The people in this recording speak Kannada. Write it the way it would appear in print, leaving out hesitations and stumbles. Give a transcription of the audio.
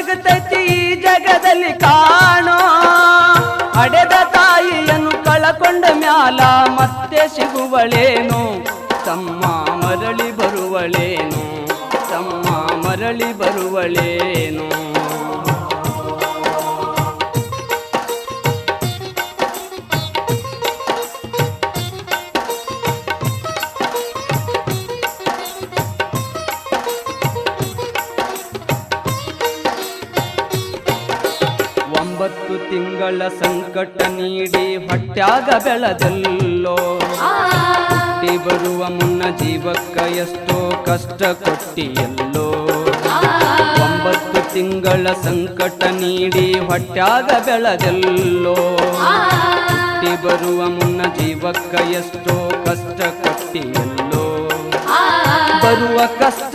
ಸಿಗುತ್ತೈತಿ ಈ ಜಗದಲ್ಲಿ ಕಾಣೋ ಹಡೆದ ತಾಯಿಯನ್ನು ಕಳಕೊಂಡ ಮ್ಯಾಲ ಮತ್ತೆ ಸಿಗುವಳೇನು ತಮ್ಮ ಮರಳಿ ಬರುವಳೇನು ತಮ್ಮ ಮರಳಿ ಬರುವಳೇನು ಒಂಬತ್ತು ತಿಂಗಳ ಸಂಕಟ ನೀಡಿ ಹೊಟ್ಯಾಗ ಬೆಳೆದಲ್ಲೋ ಹುಟ್ಟಿ ಬರುವ ಮುನ್ನ ಜೀವಕ್ಕ ಎಷ್ಟೋ ಕಷ್ಟ ಕೊಟ್ಟಿಯಲ್ಲೋ 9 ತಿಂಗಳ ಸಂಕಟ ನೀಡಿ ಹೊಟ್ಯಾಗ ಬೆಳೆದಲ್ಲೋ ಹುಟ್ಟಿ ಬರುವ ಮುನ್ನ ಜೀವಕ್ಕ ಎಷ್ಟೋ ಕಷ್ಟ ಕೊಟ್ಟಿಯಲ್ಲೋ ಬರುವ ಕಷ್ಟ